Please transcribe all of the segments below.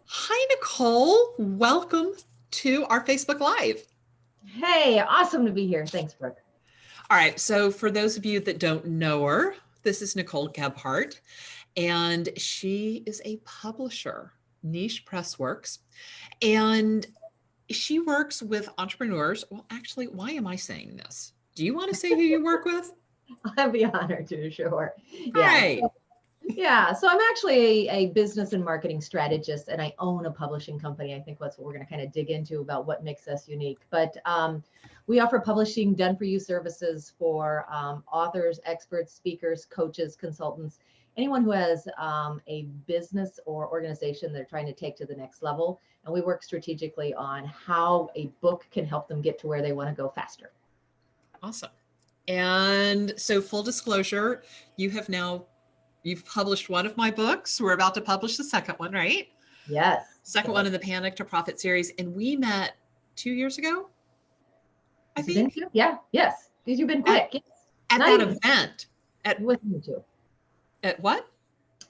Hi, Nicole. Welcome to our Facebook Live. Hey, awesome to be here. Thanks, Brooke. All right. So, for those of you that don't know her, this is Nicole Gabhart, and she is a publisher, Niche Press Works, and she works with entrepreneurs. Well, actually, why am I saying this? Do you want to say who you work with? I'd be honored to, sure. Yeah. Right. So I'm actually a business and marketing strategist, and I own a publishing company. I think that's what we're going to kind of dig into about what makes us unique. But we offer publishing done for you services for authors, experts, speakers, coaches, consultants, anyone who has a business or organization they're trying to take to the next level. And we work strategically on how a book can help them get to where they want to go faster. Awesome. And so, full disclosure, you have now you've published one of my books. We're about to publish the second one, right? Yes. Second one So in the Panic to Profit series. And we met 2 years ago, I has it been think, two? Yeah. Yes. Because you've been at, quick. Yes. at Not that even event. At, with me too. at what?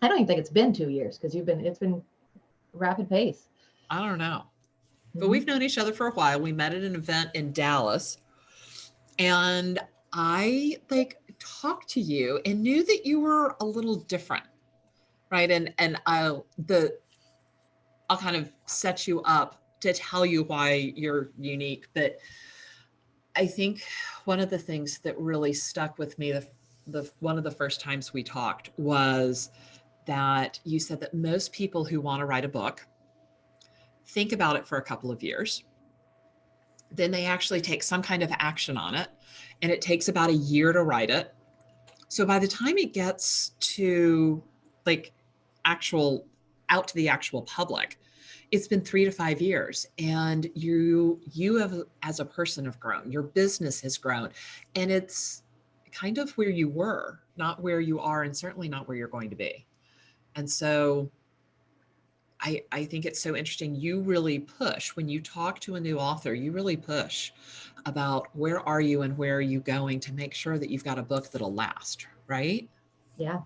I don't even think it's been 2 years because it's been rapid pace. I don't know. But we've Mm-hmm. known each other for a while. We met at an event in Dallas. And I talked to you and knew that you were a little different. Right. And I'll kind of set you up to tell you why you're unique. But I think one of the things that really stuck with me the one of the first times we talked was that you said that most people who want to write a book think about it for a couple of years. Then they actually take some kind of action on it, and it takes about a year to write it. So by the time it gets to like actual out to the actual public, it's been 3 to 5 years, and you have as a person have grown, your business has grown, and it's kind of where you were, not where you are, and certainly not where you're going to be. And so I think it's so interesting. You really push when you talk to a new author, you really push about where are you and where are you going to make sure that you've got a book that'll last, right? Yeah.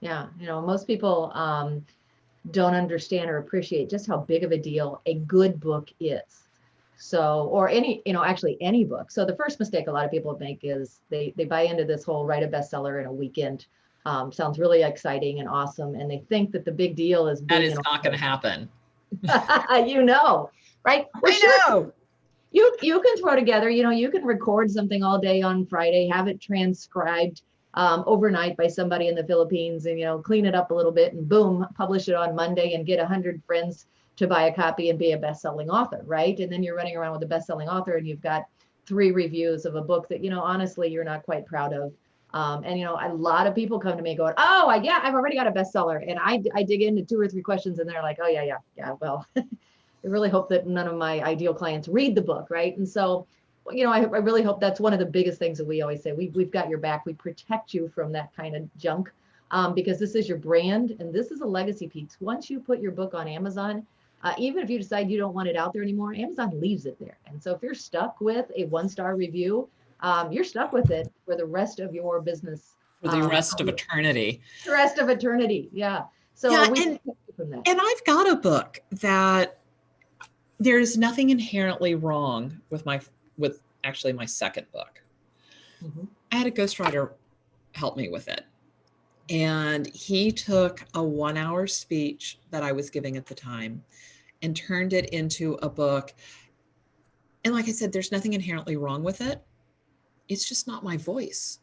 Yeah. Most people don't understand or appreciate just how big of a deal a good book is. So, or actually any book. So the first mistake a lot of people make is they buy into this whole write a bestseller in a weekend. Sounds really exciting and awesome. And they think that the big deal is That being is an not going to author. happen. Right? Well, I sure, know. you can throw together, you can record something all day on Friday, have it transcribed overnight by somebody in the Philippines, and clean it up a little bit, and boom, publish it on Monday, and get 100 friends to buy a copy and be a best-selling author, right? And then you're running around with a best-selling author, and you've got 3 reviews of a book that honestly you're not quite proud of. And a lot of people come to me going, oh, yeah, I've already got a bestseller, and I dig into 2 or 3 questions, and they're like, oh yeah, well. I really hope that none of my ideal clients read the book, right? And so, I really hope that's one of the biggest things that we always say. We've got your back. We protect you from that kind of junk, because this is your brand and this is a legacy piece. Once you put your book on Amazon, even if you decide you don't want it out there anymore, Amazon leaves it there. And so if you're stuck with a 1-star review, you're stuck with it for the rest of your business, For the rest of eternity. the rest of eternity. Yeah. So Yeah, we and protect you from that. and I've got a book that there's nothing inherently wrong with actually my second book. Mm-hmm. I had a ghostwriter help me with it. And he took a 1 hour speech that I was giving at the time and turned it into a book. And like I said, there's nothing inherently wrong with it. It's just not my voice.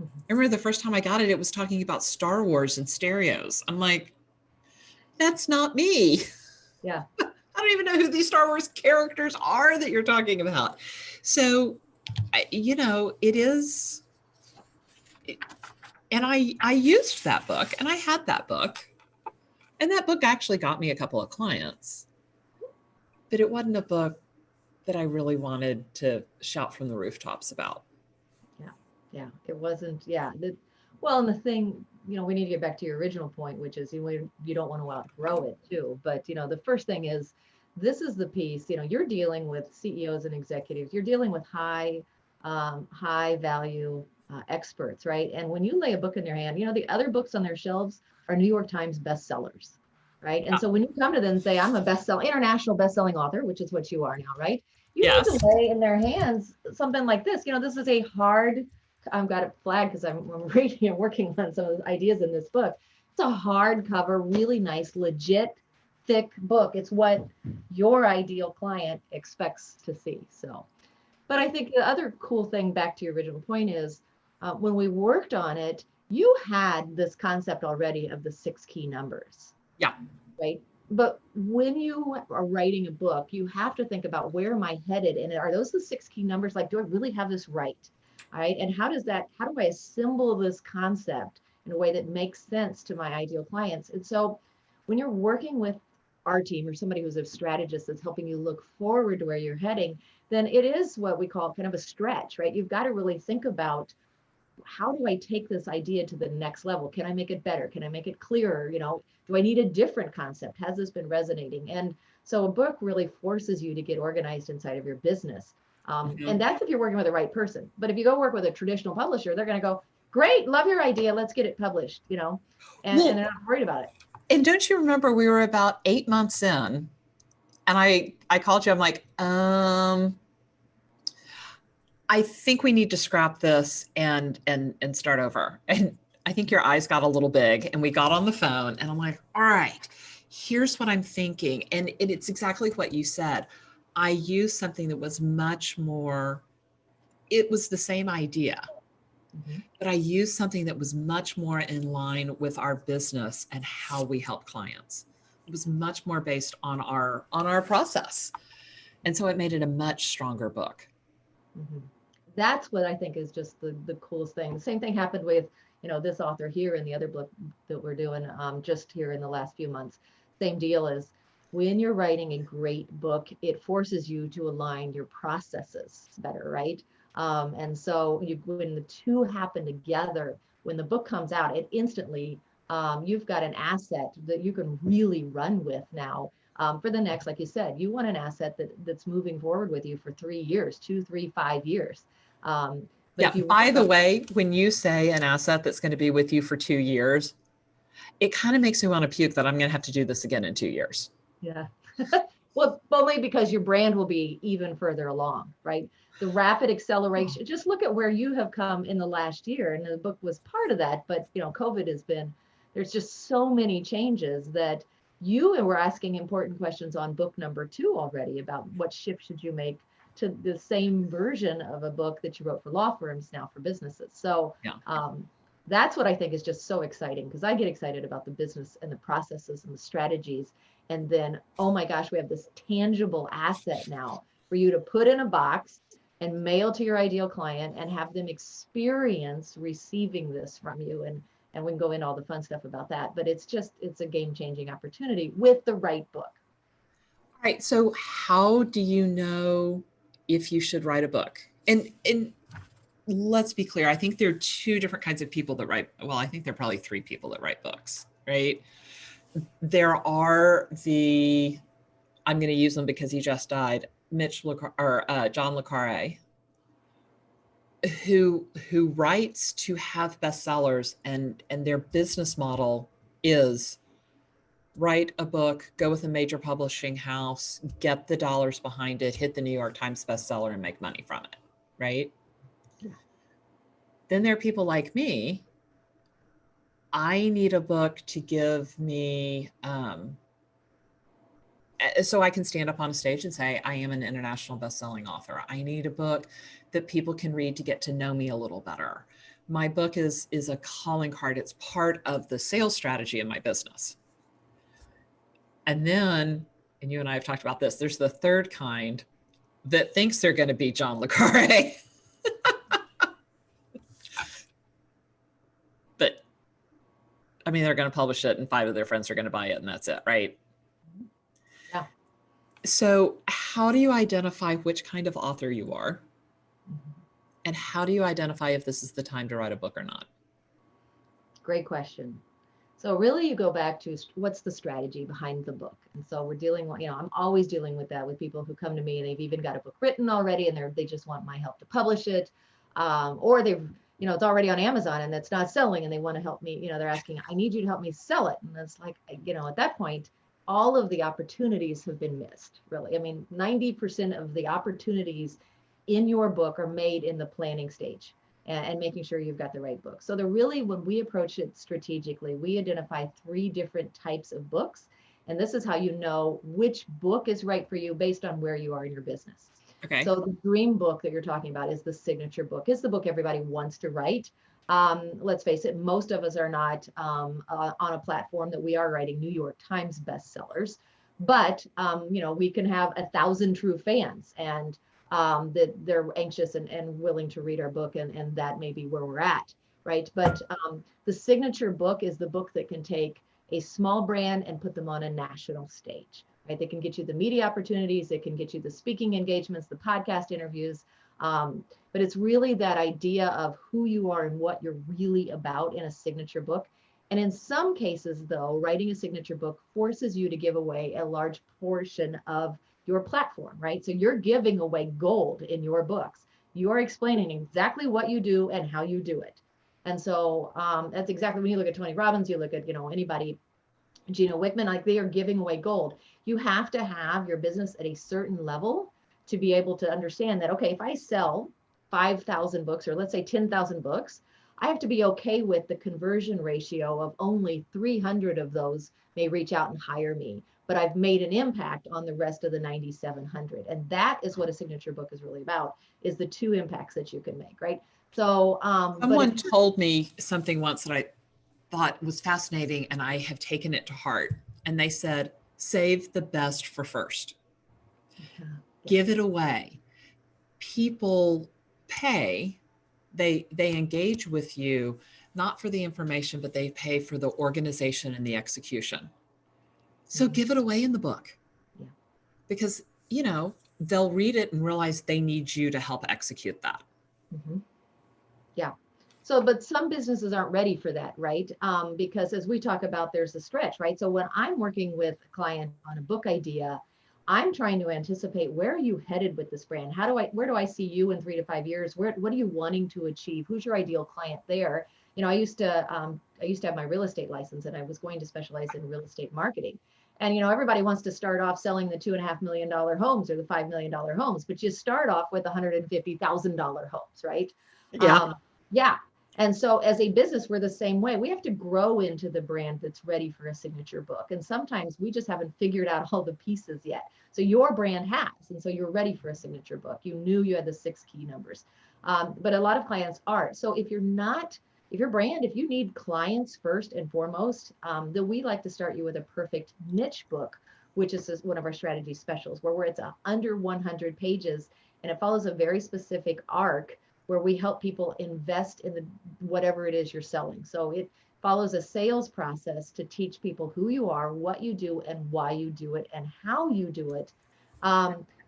Mm-hmm. I remember the first time I got it, it was talking about Star Wars and stereos. I'm like, that's not me. Yeah. I don't even know who these Star Wars characters are that you're talking about. So, it is, and I used that book, and I had that book, and that book actually got me a couple of clients, but it wasn't a book that I really wanted to shout from the rooftops about. Yeah, yeah, it wasn't. Yeah, well, and the thing, we need to get back to your original point, which is you don't want to outgrow it too. But the first thing is, this is the piece. You're dealing with CEOs and executives. You're dealing with high value experts, right? And when you lay a book in their hand, the other books on their shelves are New York Times bestsellers, right? And Yeah. so when you come to them and say, I'm a international best-selling author, which is what you are now, right? You need Yes. to lay in their hands something like this. This is a hard, I've got it flagged because I'm reading and working on some of the ideas in this book. It's a hardcover, really nice, legit, thick book. It's what your ideal client expects to see. So, but I think the other cool thing, back to your original point, is when we worked on it, you had this concept already of the 6 key numbers. Yeah. Right. But when you are writing a book, you have to think about, where am I headed? And are those the 6 key numbers? Like, do I really have this right? All right. And how do I assemble this concept in a way that makes sense to my ideal clients? And so when you're working with our team or somebody who's a strategist that's helping you look forward to where you're heading, then it is what we call kind of a stretch, right? You've got to really think about, how do I take this idea to the next level? Can I make it better? Can I make it clearer? Do I need a different concept? Has this been resonating? And so a book really forces you to get organized inside of your business. And that's if you're working with the right person. But if you go work with a traditional publisher, they're going to go, great, love your idea, let's get it published, and they're not worried about it. And don't you remember, we were about 8 months in, and I called you. I'm like, I think we need to scrap this and start over. And I think your eyes got a little big, and we got on the phone, and I'm like, all right, here's what I'm thinking. And it's exactly what you said. I used something that was much more, it was the same idea, but I used something that was much more in line with our business and how we help clients. It was much more based on our process. And so it made it a much stronger book. That's what I think is just the coolest thing. The same thing happened with, this author here in the other book that we're doing just here in the last few months. Same deal is, when you're writing a great book, it forces you to align your processes better, right? And so when the two happen together, when the book comes out, it instantly, you've got an asset that you can really run with now. For the next, like you said, you want an asset that's moving forward with you for 3 years, 2, 3, 5 years. But yeah. By the way, when you say an asset that's going to be with you for 2 years, it kind of makes me want to puke that I'm going to have to do this again in 2 years. Yeah. Well, only because your brand will be even further along, right? The rapid acceleration. Just look at where you have come in the last year, and the book was part of that. But COVID has been. There's just so many changes that you were asking important questions on book number 2 already about what shift should you make to the same version of a book that you wrote for law firms now for businesses. So that's what I think is just so exciting, because I get excited about the business and the processes and the strategies. And then, oh my gosh, we have this tangible asset now for you to put in a box and mail to your ideal client and have them experience receiving this from you. And we can go into all the fun stuff about that, but it's a game-changing opportunity with the right book. All right. So how do you know if you should write a book? And let's be clear. I think there are 2 different kinds of people that write. Well, I think there are probably 3 people that write books, right? There are I'm going to use them because he just died, John le Carre, who writes to have bestsellers, and their business model is write a book, go with a major publishing house, get the dollars behind it, hit the New York Times bestseller, and make money from it, right? Yeah. Then there are people like me. I need a book to give me, so I can stand up on a stage and say, I am an international best-selling author. I need a book that people can read to get to know me a little better. My book is a calling card. It's part of the sales strategy in my business. And then, and you and I have talked about this, there's the third kind that thinks they're going to be John le Carre. But I mean, they're going to publish it and 5 of their friends are going to buy it, and that's it, right? Yeah. So how do you identify which kind of author you are? And how do you identify if this is the time to write a book or not? Great question. So really you go back to, what's the strategy behind the book? And so we're dealing with, I'm always dealing with that with people who come to me and they've even got a book written already and they just want my help to publish it. Or they've it's already on Amazon and it's not selling and they want to help me, they're asking, I need you to help me sell it. And it's like, at that point, all of the opportunities have been missed, really. I mean, 90% of the opportunities in your book are made in the planning stage and making sure you've got the right book. So when we approach it strategically, we identify 3 different types of books. And this is how you know which book is right for you based on where you are in your business. Okay. So the dream book that you're talking about is the signature book. It's the book everybody wants to write. Let's face it, most of us are not on a platform that we are writing New York Times bestsellers, but we can have 1,000 true fans and that they're anxious and willing to read our book, and that may be where we're at, right? But the signature book is the book that can take a small brand and put them on a national stage. Right? They can get you the media opportunities, they can get you the speaking engagements, the podcast interviews. But it's really that idea of who you are and what you're really about in a signature book. And in some cases, though, writing a signature book forces you to give away a large portion of your platform, right? So you're giving away gold in your books. You're explaining exactly what you do and how you do it. And so that's exactly when you look at Tony Robbins, you look at, anybody, Gino Wickman, like they are giving away gold. You have to have your business at a certain level to be able to understand that, okay, if I sell 5,000 books, or let's say 10,000 books, I have to be okay with the conversion ratio of only 300 of those may reach out and hire me, but I've made an impact on the rest of the 9,700. And that is what a signature book is really about, is the 2 impacts that you can make, right? So, someone told me something once that I thought was fascinating, and I have taken it to heart. And they said, save the best for first. Yeah. Give it away. People pay, they engage with you, not for the information, but they pay for the organization and the execution. So give it away in the book. Yeah. Because, they'll read it and realize they need you to help execute that. Mm-hmm. Yeah. So, but some businesses aren't ready for that, right? Because as we talk about, there's a stretch, right? So when I'm working with a client on a book idea, I'm trying to anticipate, where are you headed with this brand? Where do I see you in 3 to 5 years? What are you wanting to achieve? Who's your ideal client there? I used to have my real estate license, and I was going to specialize in real estate marketing. And, everybody wants to start off selling the $2.5 million homes or the $5 million homes, but you start off with $150,000 homes, right? Yeah. Yeah. And so as a business, we're the same way. We have to grow into the brand that's ready for a signature book. And sometimes we just haven't figured out all the pieces yet. So your brand has, and so you're ready for a signature book. You knew you had the 6 key numbers. But a lot of clients aren't. So if you need clients first and foremost, then we like to start you with a perfect niche book, which is one of our strategy specials, where it's under 100 pages and it follows a very specific arc where we help people invest in whatever it is you're selling. So it follows a sales process to teach people who you are, what you do, and why you do it, and how you do it,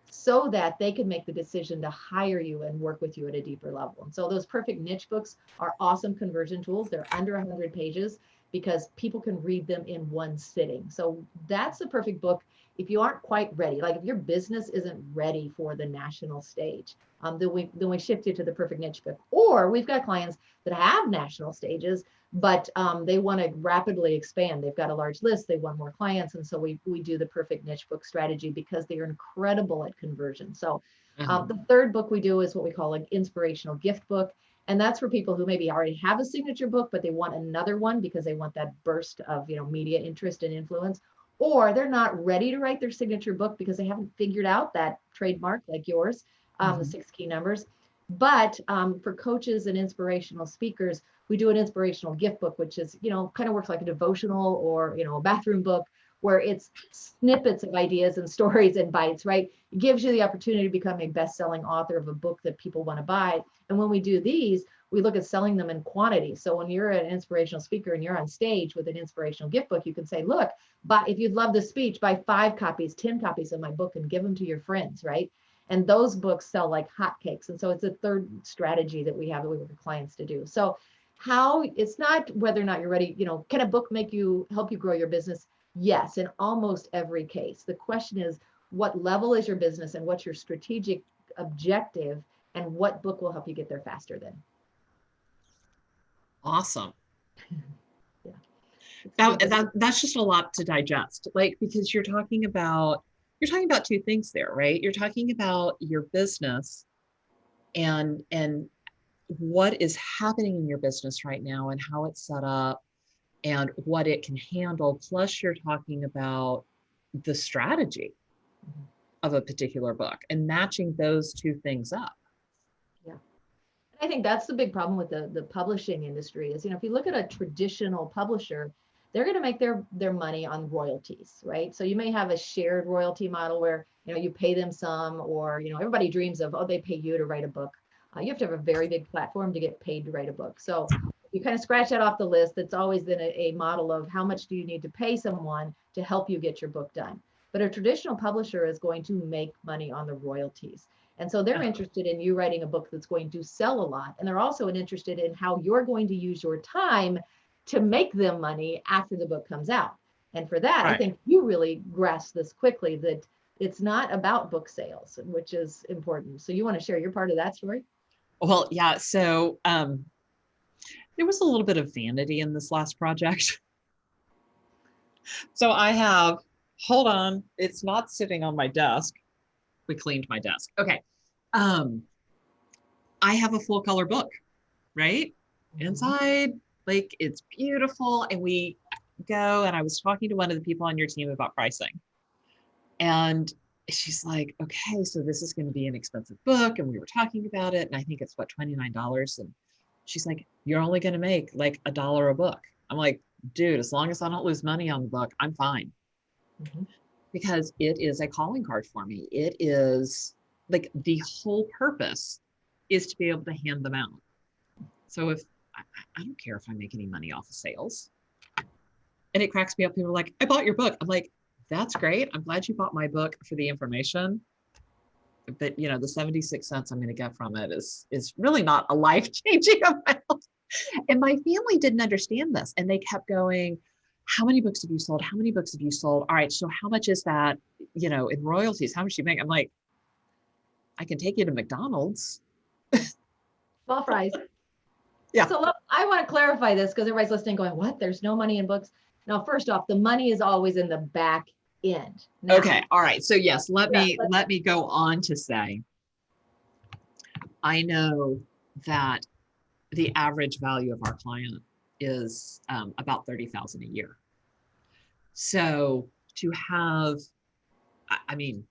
so that they can make the decision to hire you and work with you at a deeper level. And so those perfect niche books are awesome conversion tools. They're under 100 pages because people can read them in one sitting. So that's the perfect book if you aren't quite ready. Like if your business isn't ready for the national stage, then we shift you to the perfect niche book. Or we've got clients that have national stages, but they want to rapidly expand. They've got a large list, they want more clients, and so we do the perfect niche book strategy because they are incredible at conversion. So the third book we do is what we call an inspirational gift book. And that's for people who maybe already have a signature book, but they want another one because they want that burst of media interest and influence. Or they're not ready to write their signature book because they haven't figured out that trademark like yours, the 6 key numbers. But for coaches and inspirational speakers, we do an inspirational gift book, which is, kind of works like a devotional or, a bathroom book, where it's snippets of ideas and stories and bites, right? It gives you the opportunity to become a best-selling author of a book that people want to buy. And when we do these, we look at selling them in quantity. So when you're an inspirational speaker and you're on stage with an inspirational gift book, you can say, look, but if you'd love the speech, buy 5 copies, 10 copies of my book and give them to your friends, right? And those books sell like hotcakes. And so it's a third strategy that we have that we work with clients to do. So it's not whether or not you're ready, can a book help you grow your business? Yes, in almost every case. The question is, what level is your business and what's your strategic objective, and what book will help you get there faster then? Awesome. Yeah. That's just a lot to digest, like, because you're talking about two things there, right? You're talking about your business and what is happening in your business right now and how it's set up and what it can handle. Plus, you're talking about the strategy Mhm. of a particular book and matching those two things up. Yeah. I think that's the big problem with the publishing industry is, if you look at a traditional publisher, they're going to make their money on royalties, right? So you may have a shared royalty model where, you pay them some, or, everybody dreams of, oh, they pay you to write a book. You have to have a very big platform to get paid to write a book. So you kind of scratch that off the list. It's always been a model of how much do you need to pay someone to help you get your book done. But a traditional publisher is going to make money on the royalties. And so they're interested in you writing a book that's going to sell a lot. And they're also interested in how you're going to use your time to make them money after the book comes out. And for that, I Right. think you really grasp this quickly, that it's not about book sales, which is important. So you want to share your part of that story? Well, yeah. So there was a little bit of vanity in this last project. So hold on, it's not sitting on my desk. We cleaned my desk. Okay. Um, I have a full color book, right? Inside, like, it's beautiful. And we go, and I was talking to one of the people on your team about pricing. And she's like, okay, so this is going to be an expensive book. And we were talking about it. And I think it's what, $29. And she's like, you're only going to make like $1 a book. I'm like, dude, as long as I don't lose money on the book, I'm fine. Mhm. Because it is a calling card for me. It is like the whole purpose is to be able to hand them out. So if I don't care if I make any money off of sales. And it cracks me up. People are like, I bought your book. I'm like, that's great. I'm glad you bought my book for the information. But the 76 cents I'm going to get from it is really not a life-changing amount. And my family didn't understand this. And they kept going, how many books have you sold? How many books have you sold? All right, so how much is that, in royalties? How much do you make? I'm like, I can take you to McDonald's. Small fries. Yeah. So look, I want to clarify this because everybody's listening going, what? There's no money in books. Now, first off, the money is always in the back end. Now, Okay. All right. So yes, let yeah, me go on to say, I know that the average value of our client is about 30,000 a year. So to have, I mean,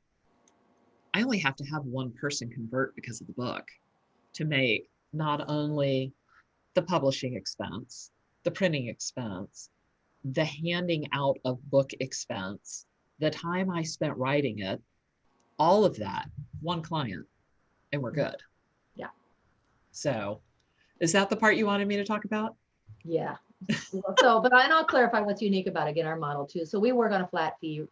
I only have to have one person convert because of the book to make not only the publishing expense, the printing expense, the handing out of book expense, the time I spent writing it, all of that, one client, and we're good. yeah, So, is that the part you wanted me to talk about? yeah. So, but I'll clarify what's unique about, again, our model too. So we work on a flat fee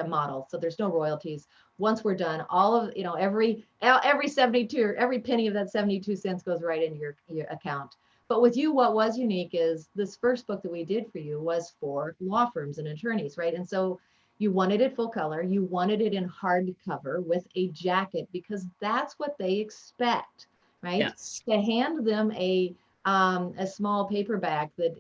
model. So there's no royalties. Once we're done, all of, every 72, or every penny of that 72 cents goes right into your account. But with you, what was unique is this first book that we did for you was for law firms and attorneys, right? And so you wanted it full color. You wanted it in hardcover with a jacket because that's what they expect, right? Yes. To hand them a small paperback that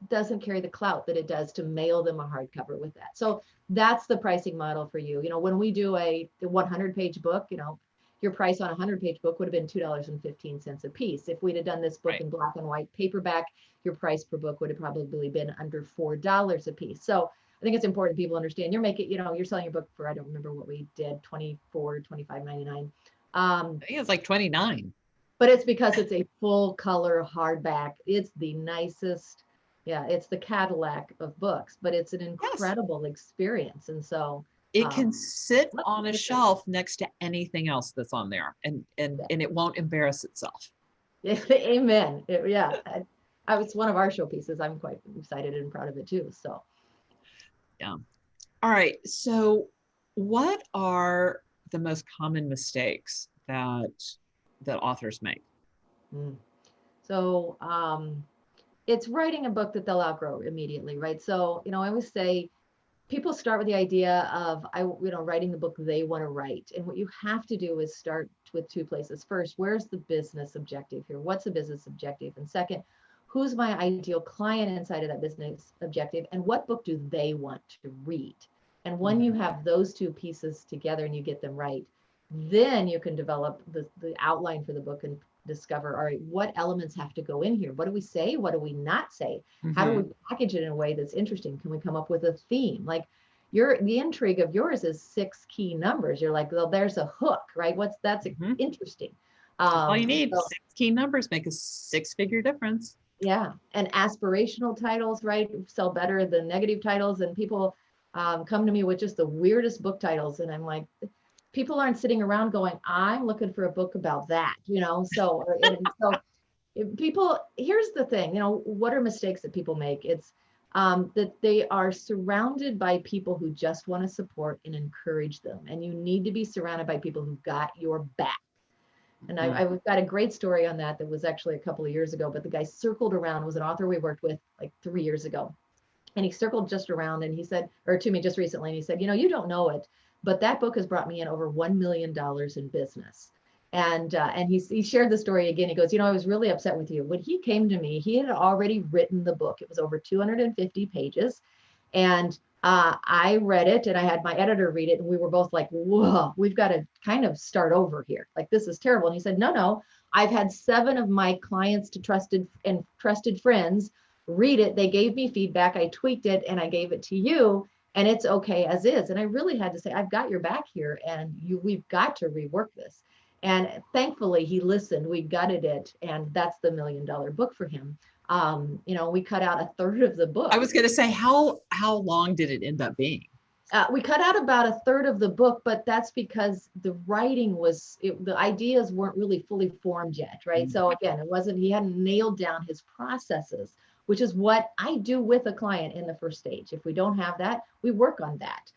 doesn't carry the clout that it does to mail them a hardcover with that. So that's the pricing model for you. When we do a 100-page book, your price on a 100-page book would have been $2.15 a piece. If we'd have done this book Right. in black and white paperback, your price per book would have probably been under $4 a piece. So I think it's important people understand you're selling your book for, I don't remember what we did, $24, $25.99. I think it's like 29. But it's because it's a full color hardback. It's the nicest. Yeah, it's the Cadillac of books, but it's an Yes. incredible experience. And so, It can sit on a it's shelf next to anything else that's on there, and it won't embarrass itself. amen. Yeah, it's one of our showpieces. I'm quite excited and proud of it too. So, Yeah. All right. So, what are the most common mistakes that authors make? mm. so it's writing a book that they'll outgrow immediately, right? So, I always say, people start with the idea of writing the book they want to write. And what you have to do is start with two places. First, where's the business objective here? What's the business objective? And second, who's my ideal client inside of that business objective? And what book do they want to read? And when you have those two pieces together and you get them right, then you can develop the outline for the book and discover, all right, what elements have to go in here? What do we say? What do we not say? How do we package it in a way that's interesting? Can we come up with a theme? Like the intrigue of yours is 6 key numbers. You're like, well, there's a hook, right? That's interesting. That's all you need. 6 key numbers make a 6-figure difference. Yeah. And aspirational titles, right, sell better than negative titles. And people come to me with just the weirdest book titles. And I'm like, people aren't sitting around going, I'm looking for a book about that, so people, here's the thing, what are mistakes that people make? It's that they are surrounded by people who just want to support and encourage them. And you need to be surrounded by people who've got your back. And I've got a great story on that was actually a couple of years ago, but the guy circled around, was an author we worked with like 3 years ago. And he circled just around and he said, or to me just recently, and he said, you don't know it, but that book has brought me in over $1 million in business. And he shared the story again. He goes, I was really upset with you. When he came to me, he had already written the book. It was over 250 pages. And I read it and I had my editor read it. And we were both like, whoa, we've got to kind of start over here. Like, this is terrible. And he said, no, I've had 7 of my clients to trusted friends read it. They gave me feedback. I tweaked it and I gave it to you. And it's okay as is. And I really had to say, I've got your back here and we've got to rework this. And thankfully he listened, we gutted it. And that's the $1 million book for him. We cut out 1/3 of the book. I was going to say, how long did it end up being? We cut out about 1/3 of the book, but that's because the writing the ideas weren't really fully formed yet. Right. So again, he hadn't nailed down his processes, which is what I do with a client in the first stage. If we don't have that, we work on that.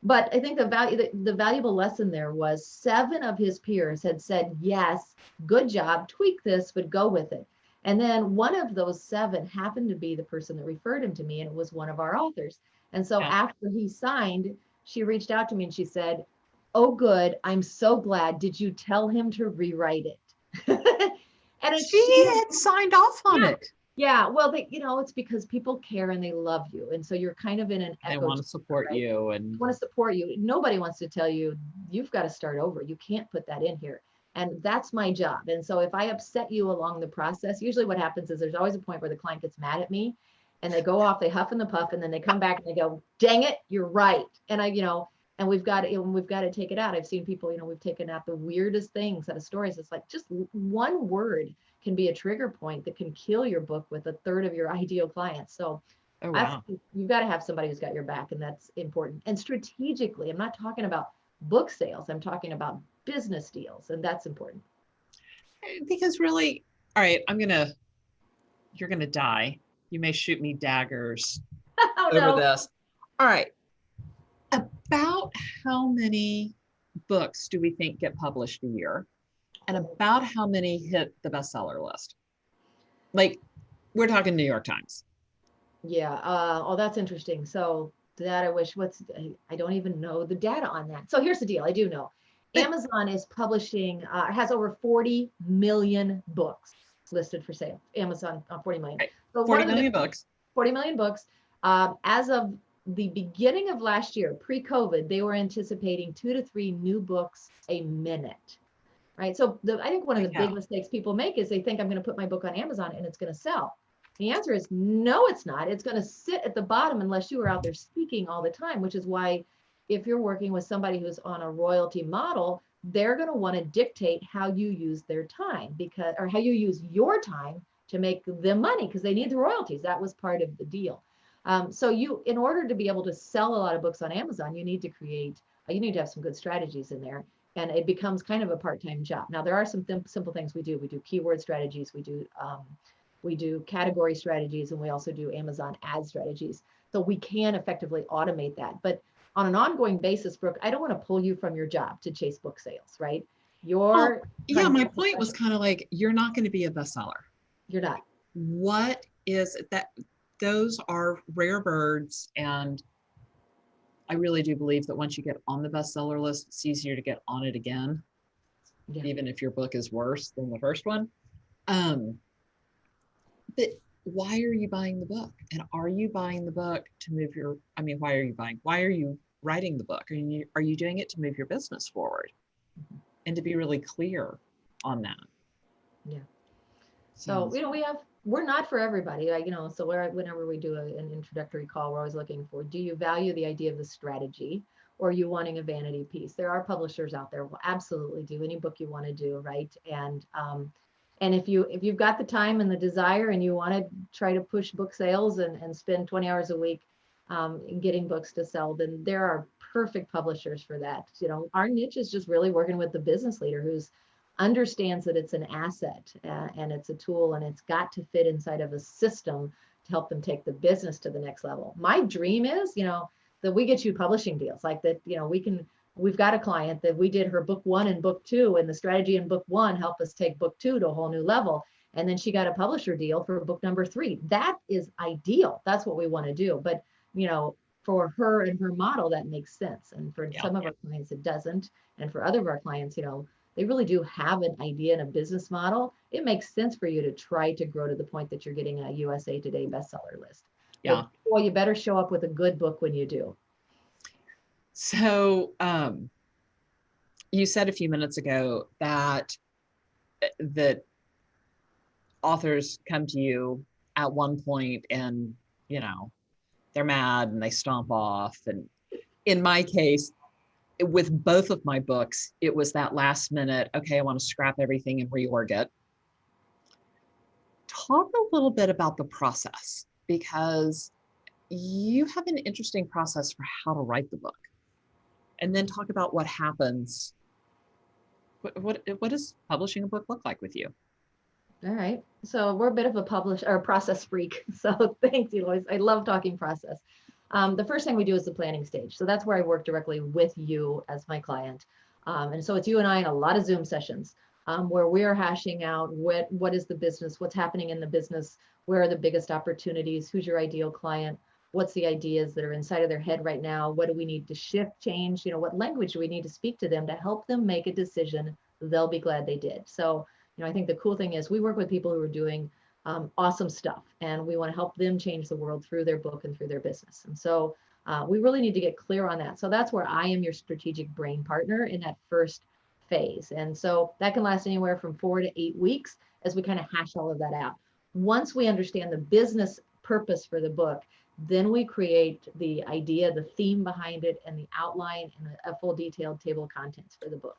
But I think the valuable lesson there was 7 of his peers had said, yes, good job, tweak this, but go with it. And then one of those 7 happened to be the person that referred him to me, and it was one of our authors. And so after he signed, she reached out to me and she said, oh, good, I'm so glad. Did you tell him to rewrite it? And she had signed off on it. Yeah, well, it's because people care and they love you. And so you're kind of in an echo. They want to support you. And want to support you. Nobody wants to tell you, you've got to start over. You can't put that in here. And that's my job. And so if I upset you along the process, usually what happens is there's always a point where the client gets mad at me and they go off, they huff and the puff, and then they come back and they go, dang it, you're right. And and we've got to take it out. I've seen people, we've taken out the weirdest things out of stories. It's like just one word can be a trigger point that can kill your book with 1/3 of your ideal clients. So you've got to have somebody who's got your back, and that's important. And strategically, I'm not talking about book sales. I'm talking about business deals, and that's important. Because really, all right, you're going to die. You may shoot me daggers over this. All right. About how many books do we think get published a year? And about how many hit the bestseller list? Like, we're talking New York Times. Yeah. That's interesting. So that I don't even know the data on that. So here's the deal. I do know. Amazon is publishing, has over 40 million books listed for sale. Amazon, 40 million. Right. So 40 million books. 40 million books. As of the beginning of last year, pre-COVID, they were anticipating 2 to 3 new books a minute. Right. So I think one of the big mistakes people make is they think, I'm going to put my book on Amazon and it's going to sell. The answer is no, it's not. It's going to sit at the bottom unless you are out there speaking all the time, which is why if you're working with somebody who's on a royalty model, they're going to want to dictate how you use their time or how you use your time to make them money, because they need the royalties. That was part of the deal. So in order to be able to sell a lot of books on Amazon, you need to have some good strategies in there. And it becomes kind of a part-time job. Now, there are some simple things we do. We do keyword strategies. We do category strategies, and we also do Amazon ad strategies. So we can effectively automate that. But on an ongoing basis, Brooke, I don't want to pull you from your job to chase book sales, right? My point was kind of like, you're not going to be a bestseller. You're not. What is that? Those are rare birds, and I really do believe that once you get on the bestseller list, it's easier to get on it again, Yeah. even if your book is worse than the first one. Um, but why are you buying the book? And are you buying the book to move your, I mean, why are you writing the book? Are you doing it to move your business forward? And to be really clear on that. Yeah. Yeah. So, we're not for everybody, like, so whenever we do an introductory call, we're always looking for, do you value the idea of the strategy, or are you wanting a vanity piece? There are publishers out there who will absolutely do any book you want to do, right? And if you've got the time and the desire and you want to try to push book sales and spend 20 hours a week in getting books to sell, then there are perfect publishers for that. Our niche is just really working with the business leader who's understands that it's an asset and it's a tool, and it's got to fit inside of a system to help them take the business to the next level. My dream is, that we get you publishing deals like that. We've got a client that we did her book 1 and book 2, and the strategy in book 1 helped us take book 2 to a whole new level. And then she got a publisher deal for book number 3. That is ideal. That's what we want to do. But, for her and her model, that makes sense. And for some of our clients, it doesn't. And for other of our clients, they really do have an idea and a business model. It makes sense for you to try to grow to the point that you're getting a USA Today bestseller list. Yeah. But boy, you better show up with a good book when you do. So you said a few minutes ago that authors come to you at one point and, they're mad and they stomp off. And in my case, with both of my books, it was that last minute, okay, I want to scrap everything and reorg it. Talk a little bit about the process, because you have an interesting process for how to write the book. And then talk about what happens. What does publishing a book look like with you? All right. So we're a bit of a process freak. So thanks, Eloise. I love talking process. The first thing we do is the planning stage. So that's where I work directly with you as my client. And so it's you and I in a lot of Zoom sessions where we're hashing out what is the business, what's happening in the business, where are the biggest opportunities, who's your ideal client, what's the ideas that are inside of their head right now, what do we need to shift, change, what language do we need to speak to them to help them make a decision they'll be glad they did. So, I think the cool thing is we work with people who are doing awesome stuff, and we want to help them change the world through their book and through their business. And so we really need to get clear on that. So that's where I am your strategic brain partner in that first phase. And so that can last anywhere from 4 to 8 weeks as we kind of hash all of that out. Once we understand the business purpose for the book, then we create the idea, the theme behind it, and the outline and a full detailed table of contents for the book.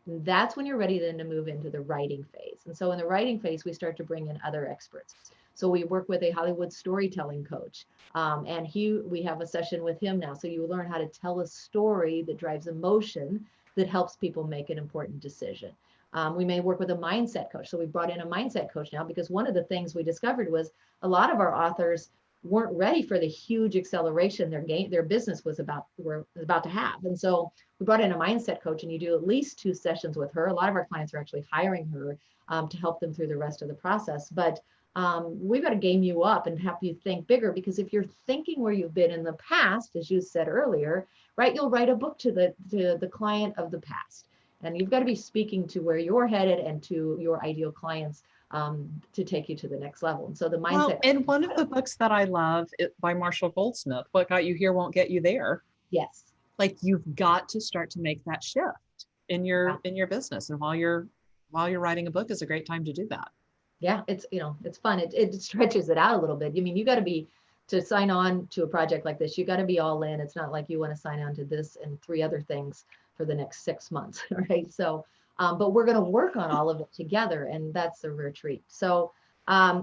And that's when you're ready then to move into the writing phase. And so in the writing phase, we start to bring in other experts. So we work with a Hollywood storytelling coach, and we have a session with him now. So you learn how to tell a story that drives emotion, that helps people make an important decision. We may work with a mindset coach. So we brought in a mindset coach now, because one of the things we discovered was a lot of our authors weren't ready for the huge acceleration their business were about to have. And so we brought in a mindset coach, and you do at least 2 sessions with her. A lot of our clients are actually hiring her to help them through the rest of the process. But we've got to game you up and have you think bigger, because if you're thinking where you've been in the past, as you said earlier, right, you'll write a book to the client of the past. And you've got to be speaking to where you're headed and to your ideal clients to take you to the next level. And so the mindset. Well, and one of the books that I love by Marshall Goldsmith, What Got You Here Won't Get You There. Yes. Like, you've got to start to make that shift in your business. And while you're writing a book is a great time to do that. Yeah, it's fun. It stretches it out a little bit. I mean, you got to sign on to a project like this, you got to be all in. It's not like you want to sign on to this and 3 other things for the next 6 months, right? So, but we're going to work on all of it together, and that's a rare treat. So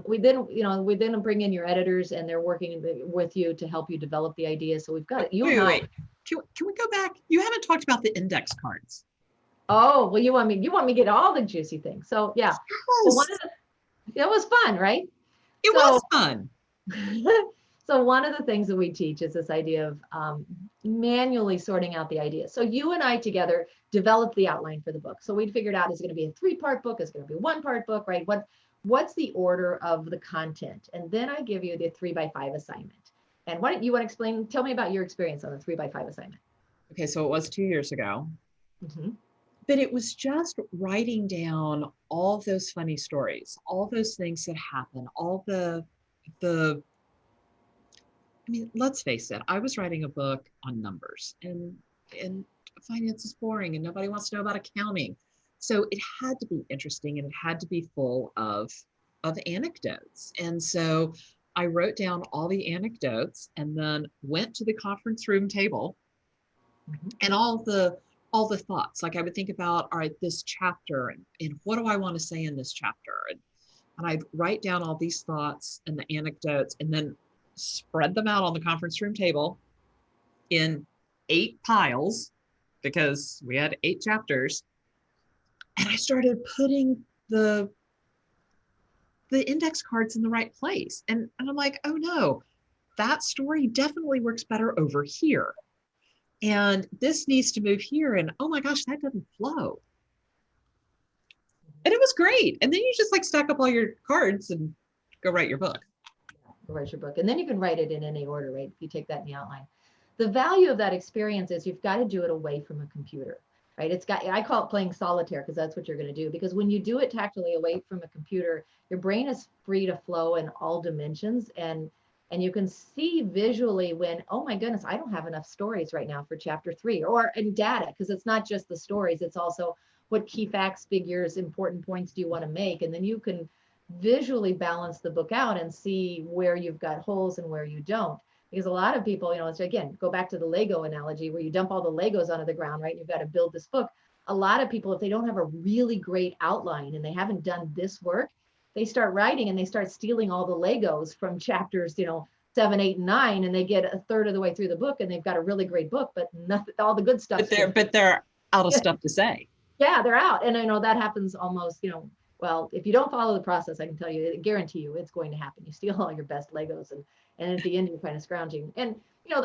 we then bring in your editors, and they're working with you to help you develop the idea. So we've got it. Wait. Can we go back? You haven't talked about the index cards. Oh, well, you want me to get all the juicy things. So yeah, Yes. well, it was fun, right? It was fun. So one of the things that we teach is this idea of manually sorting out the ideas. So you and I together developed the outline for the book. So we figured out, is it going to be a 3-part book? Is it going to be a 1-part book, right? What's the order of the content? And then I give you the 3x5 assignment. And why don't you want to explain, tell me about your experience on the 3x5 assignment. Okay, so it was 2 years ago. Mm-hmm. But it was just writing down all those funny stories, all those things that happen, all the I mean, let's face it, I was writing a book on numbers and finance is boring and nobody wants to know about accounting. So it had to be interesting and it had to be full of anecdotes. And so I wrote down all the anecdotes and then went to the conference room table Mm-hmm. and all the thoughts. Like I would think about, all right, this chapter and what do I want to say in this chapter? And I'd write down all these thoughts and the anecdotes and then spread them out on the conference room table in 8 piles because we had 8 chapters. And I started putting the index cards in the right place. And I'm like, oh no, that story definitely works better over here. And this needs to move here. And oh my gosh, that doesn't flow. And it was great. And then you just like stack up all your cards and go write your book. Write your book. And then you can write it in any order, right? If you take that in the outline. The value of that experience is you've got to do it away from a computer, right? I call it playing solitaire because that's what you're going to do. Because when you do it tactically away from a computer, your brain is free to flow in all dimensions. And you can see visually when, oh my goodness, I don't have enough stories right now for chapter 3 or in data, because it's not just the stories, it's also what key facts, figures, important points do you want to make? And then you can visually balance the book out and see where you've got holes and where you don't. Because a lot of people, it's again, go back to the Lego analogy where you dump all the Legos onto the ground, right? You've got to build this book. A lot of people, if they don't have a really great outline and they haven't done this work, they start writing and they start stealing all the Legos from chapters, 7, 8, and 9, and they get a third of the way through the book and they've got a really great book, but nothing, all the good stuff. But they're out of stuff to say. Yeah, they're out. And I know that happens almost, well, if you don't follow the process, I can tell you, I guarantee you it's going to happen. You steal all your best Legos and at the end you're kind of scrounging. And,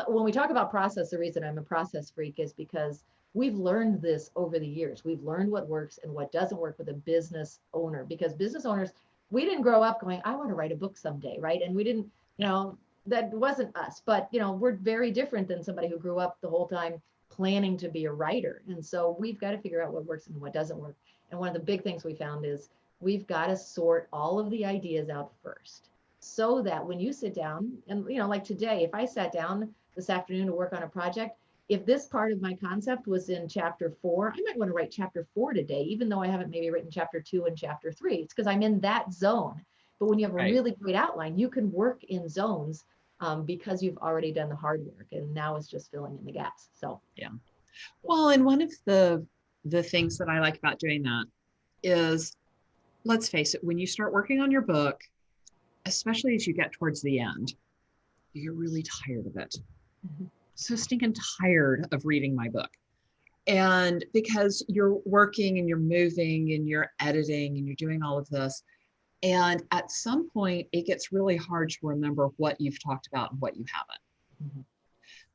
when we talk about process, the reason I'm a process freak is because we've learned this over the years. We've learned what works and what doesn't work with a business owner, because business owners, we didn't grow up going, I want to write a book someday, right? And we didn't, that wasn't us, but, we're very different than somebody who grew up the whole time planning to be a writer. And so we've got to figure out what works and what doesn't work. And one of the big things we found is we've got to sort all of the ideas out first, so that when you sit down and, like today, if I sat down this afternoon to work on a project, if this part of my concept was in chapter 4, I might want to write chapter 4 today, even though I haven't maybe written chapter 2 and chapter 3. It's because I'm in that zone. But when you have a really great outline, you can work in zones because you've already done the hard work, and now it's just filling in the gaps. So yeah. Well, and one of the things that I like about doing that is, let's face it, when you start working on your book, especially as you get towards the end, you're really tired of it. Mm-hmm. So stinking tired of reading my book. And because you're working and you're moving and you're editing and you're doing all of this. And at some point, it gets really hard to remember what you've talked about and what you haven't. Mm-hmm.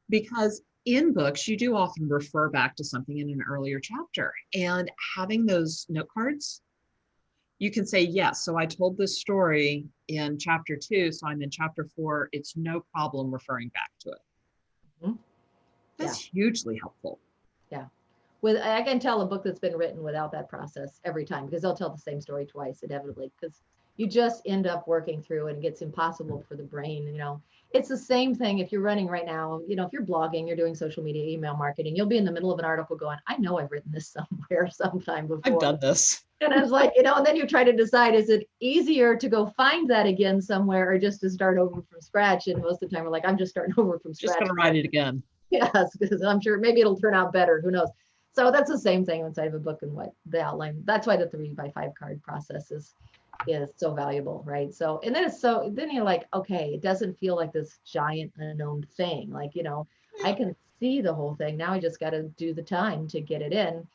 Because in books, you do often refer back to something in an earlier chapter. And having those note cards, you can say, yes, so I told this story in chapter 2, so I'm in chapter 4. It's no problem referring back to it. Mm-hmm. That's hugely helpful. Yeah. I can tell a book that's been written without that process every time, because they'll tell the same story twice inevitably, because you just end up working through and it gets impossible for the brain. It's the same thing if you're running right now, if you're blogging, you're doing social media, email marketing, you'll be in the middle of an article going, I know I've written this somewhere sometime before. I've done this. And I was like, and then you try to decide, is it easier to go find that again somewhere or just to start over from scratch? And most of the time we're like, I'm just starting over from scratch. Just going to write it again. Yes, because I'm sure maybe it'll turn out better. Who knows? So that's the same thing inside of a book and what the outline. That's why the 3x5 card process is so valuable, right? So, and then you're like, okay, it doesn't feel like this giant unknown thing. Like, I can see the whole thing. Now I just got to do the time to get it in.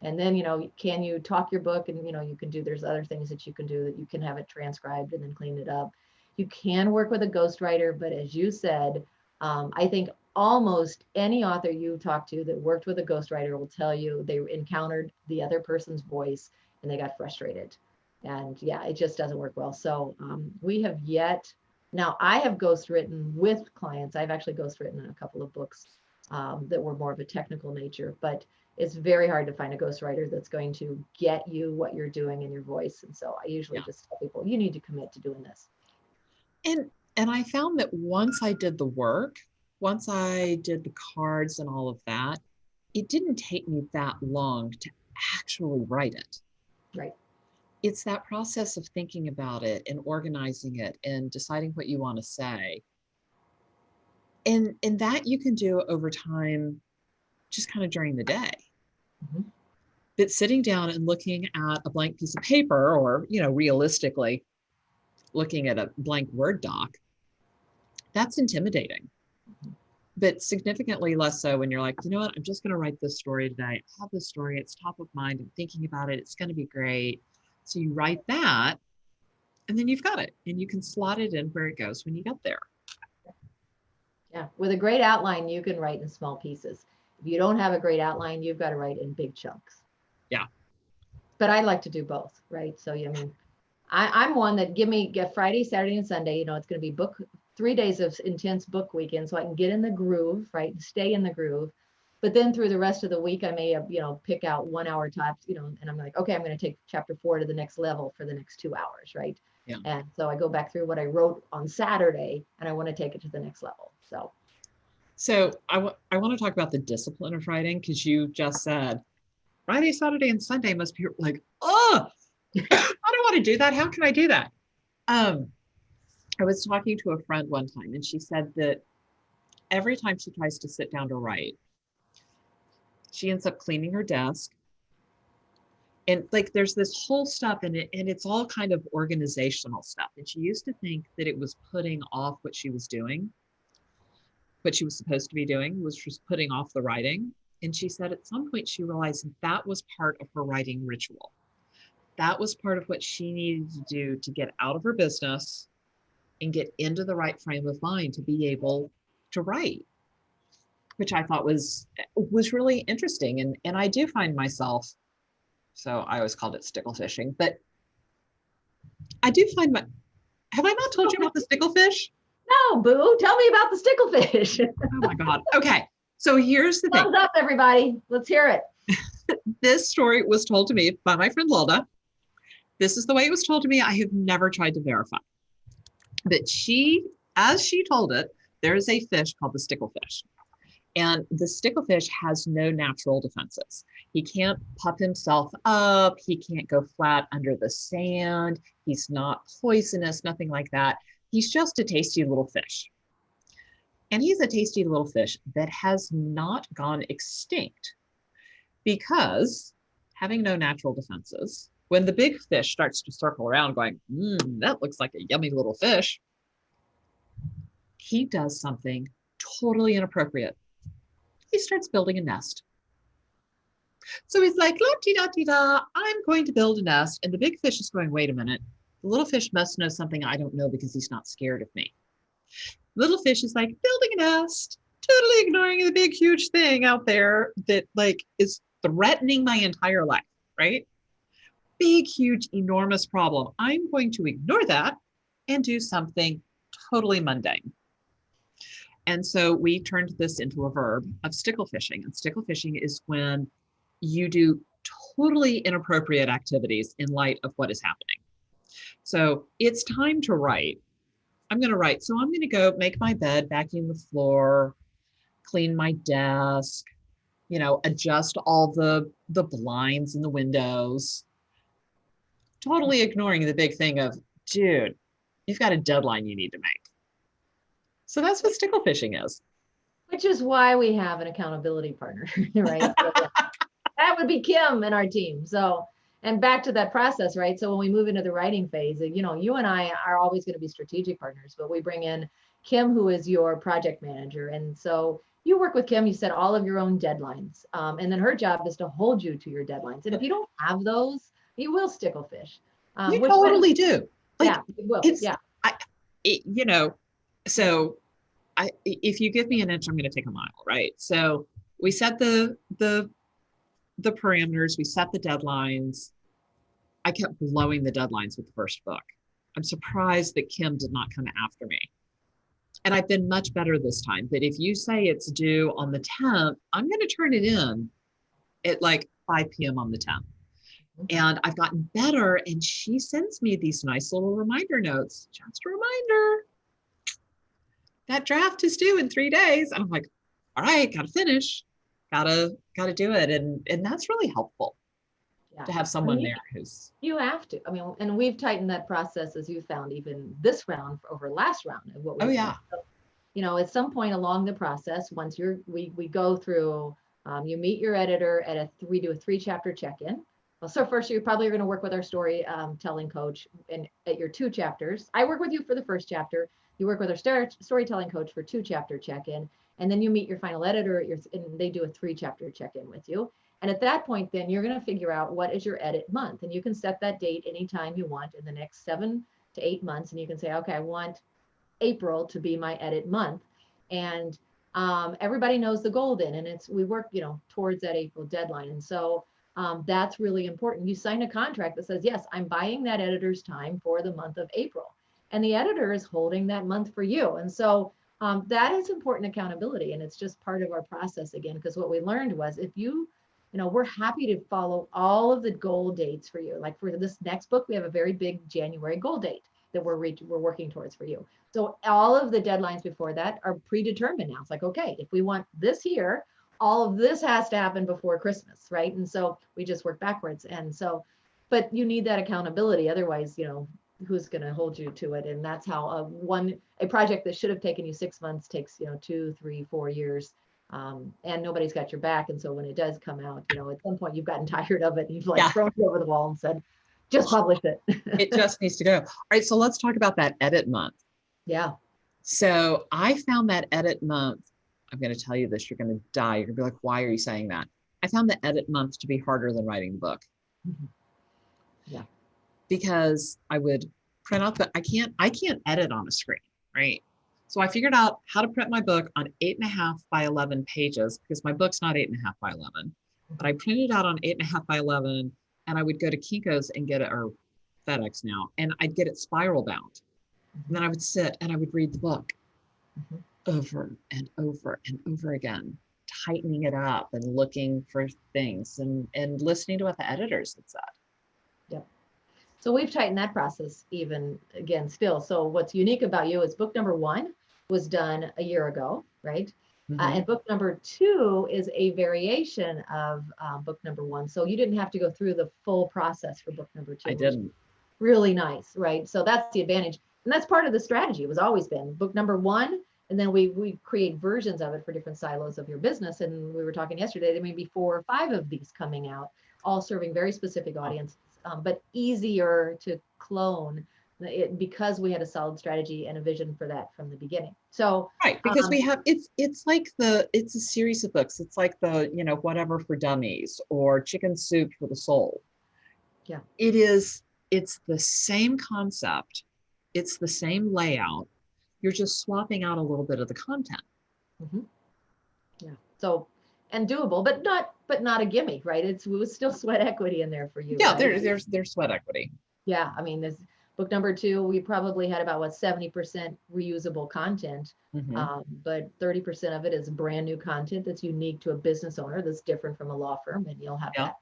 And then, can you talk your book? And, you can do, there's other things that you can do, that you can have it transcribed and then clean it up. You can work with a ghostwriter, but as you said, I think almost any author you talk to that worked with a ghostwriter will tell you they encountered the other person's voice and they got frustrated. And yeah, it just doesn't work well. So we have yet Now, I have ghostwritten with clients. I've actually ghostwritten a couple of books that were more of a technical nature, but it's very hard to find a ghostwriter that's going to get you what you're doing in your voice. And so I usually just tell people, you need to commit to doing this. And I found that once I did the work, once I did the cards and all of that, it didn't take me that long to actually write it. Right. It's that process of thinking about it and organizing it and deciding what you want to say. And that you can do over time, just kind of during the day. Mm-hmm. But sitting down and looking at a blank piece of paper, or, realistically looking at a blank Word doc, that's intimidating. But significantly less so when you're like, you know what, I'm just going to write this story today. I have this story, it's top of mind, I'm thinking about it, it's going to be great. So you write that, and then you've got it, and you can slot it in where it goes when you get there. Yeah, with a great outline, you can write in small pieces. If you don't have a great outline, you've got to write in big chunks. Yeah. But I like to do both, right? So, I mean, I'm one that get Friday, Saturday, and Sunday. It's going to be 3 days of intense book weekend, so I can get in the groove, right? And stay in the groove. But then through the rest of the week, I may, pick out 1 hour tops, and I'm like, okay, I'm going to take chapter 4 to the next level for the next 2 hours, right? Yeah. And so I go back through what I wrote on Saturday, and I want to take it to the next level. So I want to talk about the discipline of writing, because you just said Friday, Saturday, and Sunday must be like, oh, I don't want to do that. How can I do that? I was talking to a friend one time, and she said that every time she tries to sit down to write, she ends up cleaning her desk. And like, there's this whole stuff in it, and it's all kind of organizational stuff. And she used to think that it was putting off what she was doing. What she was supposed to be doing was just putting off the writing. And she said at some point she realized that was part of her writing ritual. That was part of what she needed to do to get out of her business and get into the right frame of mind to be able to write, which I thought was really interesting. And I do find myself, so I always called it stickle fishing, but I do find have I not told you about the sticklefish? No, Boo, tell me about the sticklefish. Oh my God. Okay. So here's the thing. Thumbs up, everybody. Let's hear it. This story was told to me by my friend Lilda. This is the way it was told to me. I have never tried to verify. But as she told it, there is a fish called the sticklefish. And the sticklefish has no natural defenses. He can't puff himself up. He can't go flat under the sand. He's not poisonous, nothing like that. He's just a tasty little fish. And he's a tasty little fish that has not gone extinct because, having no natural defenses, when the big fish starts to circle around going, that looks like a yummy little fish, he does something totally inappropriate. He starts building a nest. So he's like, la-ti-da-ti-da, I'm going to build a nest. And the big fish is going, wait a minute. The little fish must know something I don't know because he's not scared of me. Little fish is like, building a nest, totally ignoring the big, huge thing out there that like is threatening my entire life, right? Big, huge, enormous problem. I'm going to ignore that and do something totally mundane. And so we turned this into a verb of stickle fishing. And stickle fishing is when you do totally inappropriate activities in light of what is happening. So it's time to write. I'm going to write. So I'm going to go make my bed, vacuum the floor, clean my desk, adjust all the blinds in the windows. Totally ignoring the big thing of, dude, you've got a deadline you need to make. So that's what stickle fishing is. Which is why we have an accountability partner, right? So, yeah. That would be Kim in our team. So, and back to that process, right? So when we move into the writing phase, you and I are always going to be strategic partners, but we bring in Kim, who is your project manager. And so you work with Kim, you set all of your own deadlines. And then her job is to hold you to your deadlines. And if you don't have those, you will stickle fish. You totally do. Like, yeah, you will. It's, yeah. So if you give me an inch, I'm going to take a mile, right? So we set the parameters, we set the deadlines. I kept blowing the deadlines with the first book. I'm surprised that Kim did not come after me. And I've been much better this time. That if you say it's due on the 10th, I'm going to turn it in at like 5 p.m. on the 10th. And I've gotten better. And she sends me these nice little reminder notes. Just a reminder, that draft is due in 3 days. And I'm like, all right, got to finish, gotta do it. And that's really helpful to have someone there who's. You have to. I mean, and we've tightened that process, as you found, even this round over last round of what we. Oh yeah. So, you know, at some point along the process, once we go through, you meet your editor at we do a 3-chapter check-in. Well, so first you're probably going to work with our storytelling coach and at your 2 chapters. I work with you for the first chapter. You work with our storytelling coach for 2-chapter check-in, and then you meet your final editor and they do a 3-chapter check-in with you. And at that point, then you're going to figure out what is your edit month, and you can set that date anytime you want in the next 7 to 8 months, and you can say, okay, I want April to be my edit month, and everybody knows the goal then, and we work, you know, towards that April deadline, and so that's really important. You sign a contract that says, yes, I'm buying that editor's time for the month of April, and the editor is holding that month for you, and so that is important accountability, and it's just part of our process again, because what we learned was if you know, we're happy to follow all of the goal dates for you. Like for this next book, we have a very big January goal date that we're working towards for you. So all of the deadlines before that are predetermined now. It's like, okay, if we want this here, all of this has to happen before Christmas, right? And so we just work backwards. And so, but you need that accountability. Otherwise, you know, who's going to hold you to it? And that's how a project that should have taken you 6 months takes, you know, 2, 3, 4 years. And nobody's got your back. And so when it does come out, you know, at some point you've gotten tired of it and you've like thrown it over the wall and said, just publish it. It just needs to go. All right. So let's talk about that edit month. Yeah. So I found that edit month. I'm going to tell you this. You're going to die. You're going to be like, why are you saying that? I found the edit month to be harder than writing the book. Mm-hmm. Yeah. Because I would print out I can't edit on a screen, right? So I figured out how to print my book on 8.5 by 11 pages, because my book's not 8.5 by 11, but I printed it out on 8.5 by 11, and I would go to Kinko's and get it, or FedEx now, and I'd get it spiral bound. And then I would sit and I would read the book over and over and over again, tightening it up and looking for things and listening to what the editors had said. Yep. So we've tightened that process even again still. So what's unique about you is book number 1 was done a year ago, right? Mm-hmm. And book number 2 is a variation of book number 1. So you didn't have to go through the full process for book number 2. I didn't. Really nice, right? So that's the advantage. And that's part of the strategy. It was always been book number 1, and then we create versions of it for different silos of your business. And we were talking yesterday, there may be 4 or 5 of these coming out, all serving very specific audiences, but easier to clone because we had a solid strategy and a vision for that from the beginning. So right, because we have it's like it's a series of books. It's like the, you know, Whatever for Dummies or Chicken Soup for the Soul. Yeah, it's the same concept, it's the same layout. You're just swapping out a little bit of the content. Mm-hmm. Yeah. So, and doable, but not a gimme, right? It was still sweat equity in there for you. Yeah, right? there's sweat equity. Yeah, I mean, there's book number 2. We probably had about 70% reusable content, but 30% of it is brand new content that's unique to a business owner that's different from a law firm, and you'll have that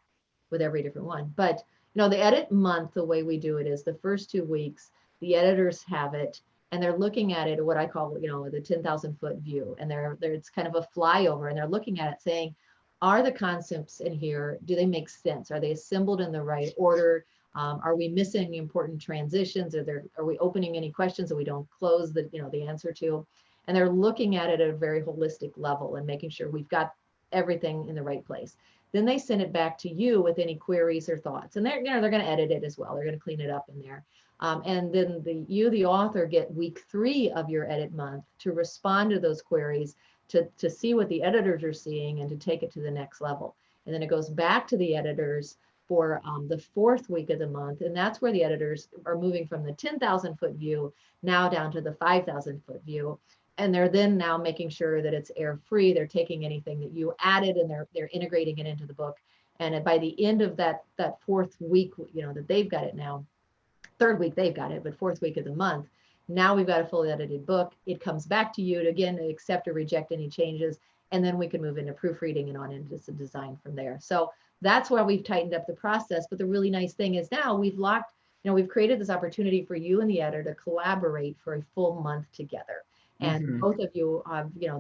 with every different one. But you know, the edit month, the way we do it is the first 2 weeks, the editors have it, and they're looking at it, what I call, you know, the 10,000 foot view, and it's kind of a flyover, and they're looking at it saying, are the concepts in here, do they make sense? Are they assembled in the right order? Are we missing important transitions? Are we opening any questions that we don't close the answer to? And they're looking at it at a very holistic level and making sure we've got everything in the right place. Then they send it back to you with any queries or thoughts, and they're going to edit it as well. They're going to clean it up in there. And then the author, get week 3 of your edit month to respond to those queries, to see what the editors are seeing and to take it to the next level. And then it goes back to the editors for the 4th week of the month. And that's where the editors are moving from the 10,000 foot view now down to the 5,000 foot view. And they're then now making sure that it's error free. They're taking anything that you added and they're integrating it into the book. And by the end of that 4th week, you know, that they've got it now, third week they've got it, but fourth week of the month. Now we've got a fully edited book. It comes back to you to, again, to accept or reject any changes. And then we can move into proofreading and on into some design from there. So that's why we've tightened up the process. But the really nice thing is now we've locked, we've created this opportunity for you and the editor to collaborate for a full month together. And both of you,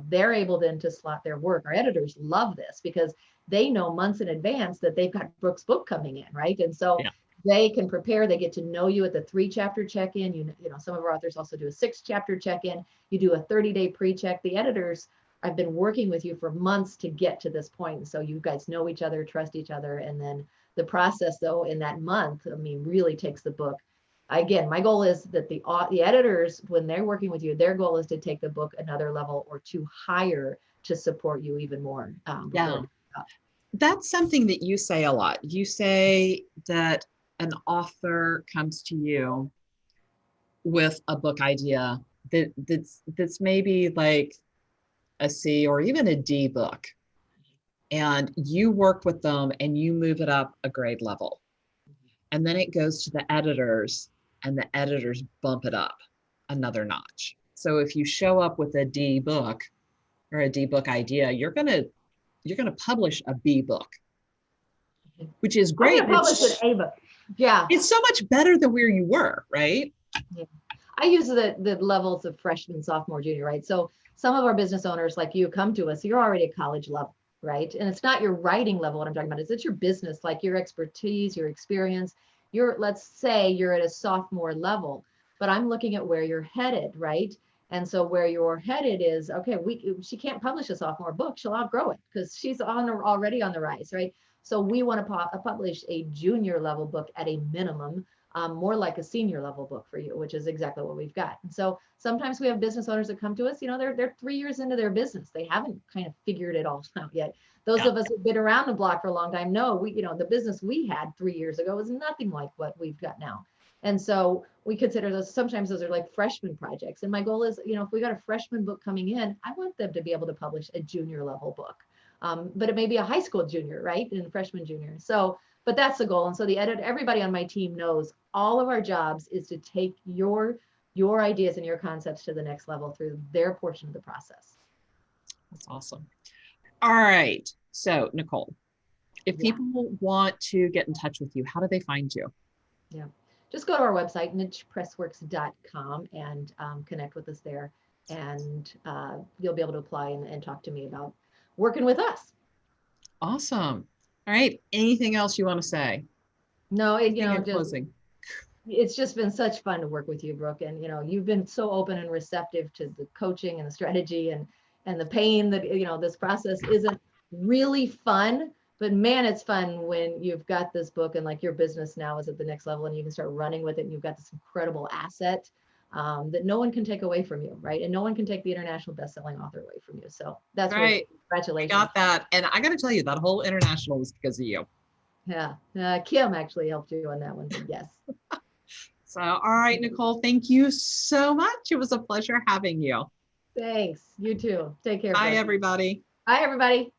they're able then to slot their work. Our editors love this because they know months in advance that they've got Brooke's book coming in, right? And so they can prepare. They get to know you at the 3-chapter check-in. You know, some of our authors also do a 6-chapter check-in. You do a 30-day pre-check. The editors have been working with you for months to get to this point. And so you guys know each other, trust each other. And then the process, though, in that month, I mean, really takes the book. Again, my goal is that the editors, when they're working with you, their goal is to take the book another level or to hire to support you even more. That's something that you say a lot. You say that an author comes to you with a book idea that's maybe like a C or even a D book, and you work with them and you move it up a grade level, and then it goes to the editors and the editors bump it up another notch. So if you show up with a D book or a D book idea, you're gonna publish a B book, which is great. I'm gonna publish an A book. Yeah, it's so much better than where you were, right? Yeah. I use the levels of freshman, sophomore, junior, right? So some of our business owners like you come to us, you're already at college level, right? And it's not your writing level, what I'm talking about, it's your business, like your expertise, your experience. Let's say you're at a sophomore level, but I'm looking at where you're headed, right? And so where you're headed is, okay, she can't publish a sophomore book, she'll outgrow it because she's already on the rise, right? So we want to publish a junior level book at a minimum, more like a senior level book for you, which is exactly what we've got. And so sometimes we have business owners that come to us, they're 3 years into their business. They haven't kind of figured it all out yet. Those of us who've been around the block for a long time know the business we had 3 years ago was nothing like what we've got now. And so we consider those, sometimes those are like freshman projects. And my goal is, if we got a freshman book coming in, I want them to be able to publish a junior level book. But it may be a high school junior, right? And freshman junior. So, but that's the goal. And so everybody on my team knows all of our jobs is to take your ideas and your concepts to the next level through their portion of the process. That's awesome. All right. So Nicole, if people want to get in touch with you, how do they find you? Yeah. Just go to our website, nichepressworks.com, and connect with us there. And you'll be able to apply and talk to me about working with us. Awesome. All right. Anything else you want to say? No, it's just been such fun to work with you, Brooke. And, you've been so open and receptive to the coaching and the strategy and the pain that, this process isn't really fun, but man, it's fun when you've got this book and like your business now is at the next level and you can start running with it. And you've got this incredible asset that no one can take away from you, right? And no one can take the international best-selling author away from you. So that's right. Congratulations. I got that. And I got to tell you, that whole international was because of you. Yeah. Kim actually helped you on that one. So yes. So, all right, Nicole, thank you so much. It was a pleasure having you. Thanks. You too. Take care. Bye, everybody. Bye, everybody.